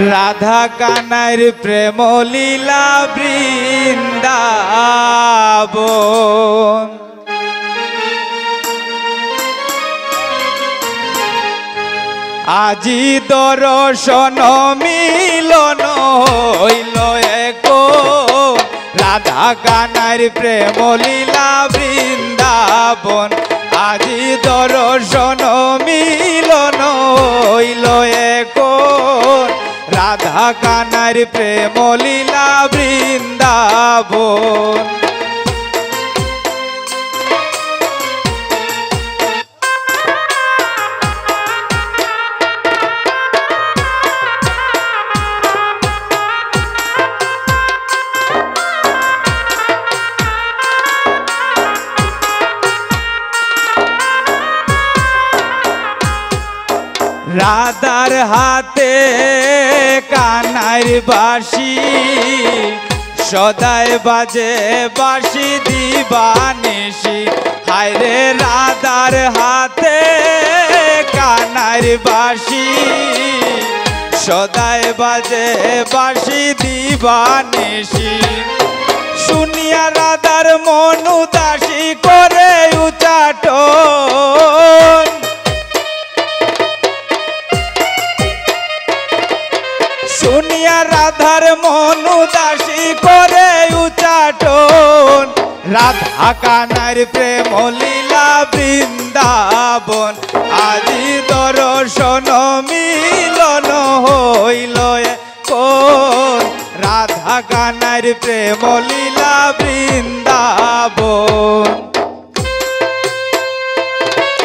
রাধা কানার প্রেম লীলা বৃন্দাবন। আজি দর্শন মিলন হইল এক, রাধা কানার প্রেম লীলা বৃন্দাবন। আজি দর্শন মিলন হইল এক, রাধা কানার প্রেম লীলা বৃন্দাবন। রাধার হাতে কানার বাঁশি, সদাই বাজে বাঁশি দিবানিশি। হায় রে রাধার হাতে কানার বাঁশি, সদাই বাজে বাঁশি দিবানিশি। শুনিয়া রাধার মন উদাসী করে উচাটন, শুনিয়া রাধার মন উদাসী করে উচাটন। রাধা কানার প্রেম লীলা বৃন্দাবন। আজি দর্শন মিলন হইল কোন, রাধা কানার প্রেম লীলা বৃন্দাবন।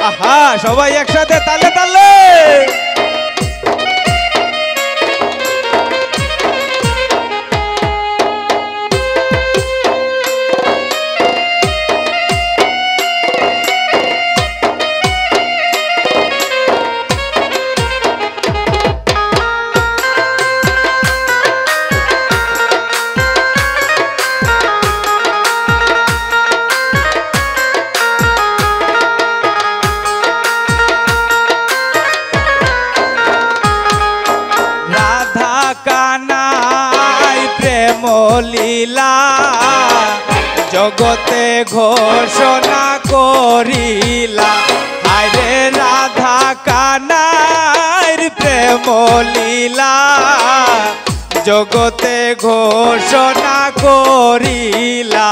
আহা, সবাই একসাথে তালে তালে। লীলা জগতে ঘোষণা করিলা। হায় রে রাধা কানার প্রেম লীলা জগতে ঘোষণা করিলা।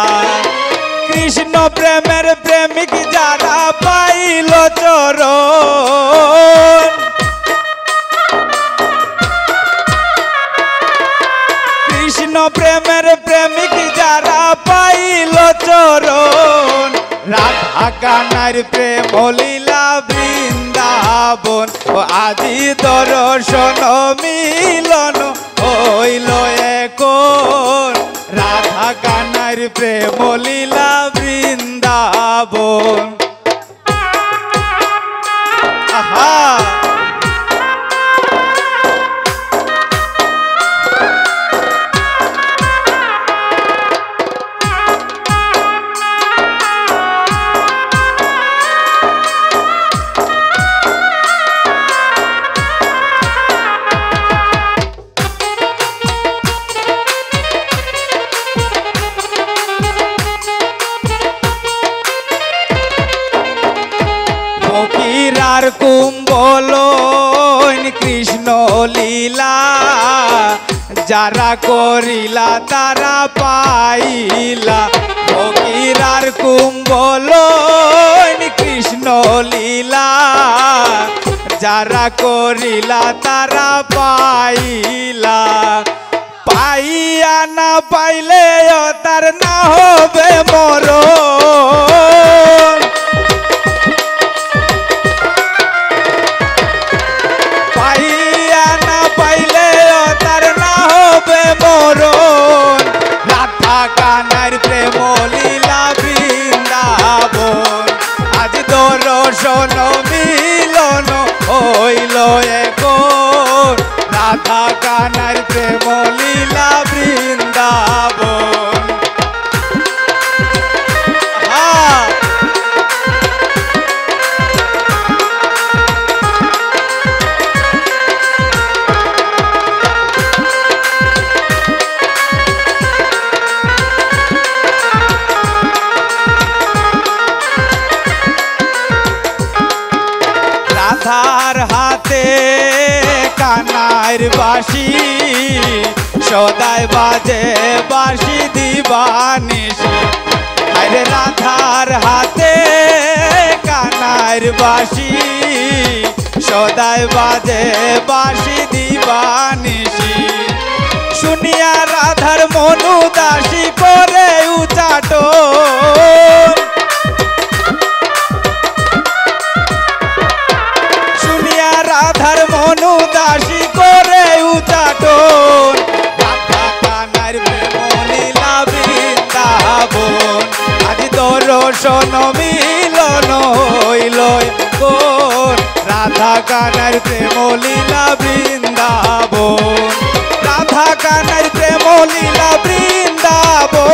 কৃষ্ণ প্রেমের প্রেমিক যারা পাইল চরণ, কৃষ্ণ প্রেমের প্রেমিক যারা পাইল চরণ। রাধা কানার প্রেম লীলা বৃন্দাবন। ও আজি দর্শন মিলন হইল এক, রাধা কানার প্রেম লীলা বৃন্দাবন। আহা, ফকিরার কুম্বলন কৃষ্ণ লীলা যারা করিলা তারা পাইলা। ফকিরার কুম্বলন কৃষ্ণ লীলা যারা করিলা তারা পাইলা। পাইয়া না পাইলে তার না হবে মরণ, পাইয়া না পাইলে তার না হবে মরণ। রাধা কানার প্রেম লীলা বৃন্দাবন। আজ দর্শন মিলন হইল এক, রাধা কানার প্রেম লীলা বৃন্দাবন। কানাইর বাঁশি সদাই বাজে বাঁশি দিবানিশি আরে রাধার হাতে কানাইর বাঁশি সদাই বাজে বাঁশি দিবানিশি শুনিয়া রাধার মনু দাসী করে উচাটন শুনিয়া রাধার মনু দাসী করে উচাটন রাধা কানার প্রেম লীলা বৃন্দাবন আজ দর্শন মিলন হইল কোন রাধা কানার প্রেম লীলা বৃন্দাবন রাধা কানার প্রেম লীলা বৃন্দাবন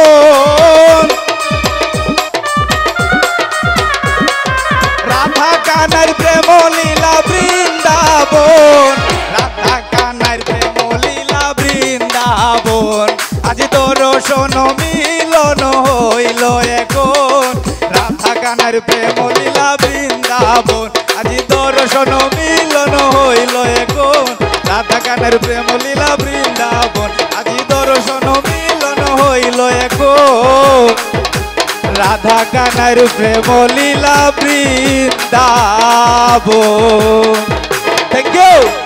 রাধা কানার প্রেম লীলা বৃন্দাবন রাধা কানার প্রেম লীলা বৃন্দাবন আজ দর্শন মিলন হইল এখন রাধা কানার প্রেম লীলা বৃন্দাবন আজ দর্শন মিলন হইল এখন রাধা কানার প্রেম লীলা বৃন্দাবন আজ দর্শন মিলন হইল এখন রাধা কানার প্রেম লীলা বৃন্দাবন। Thank you.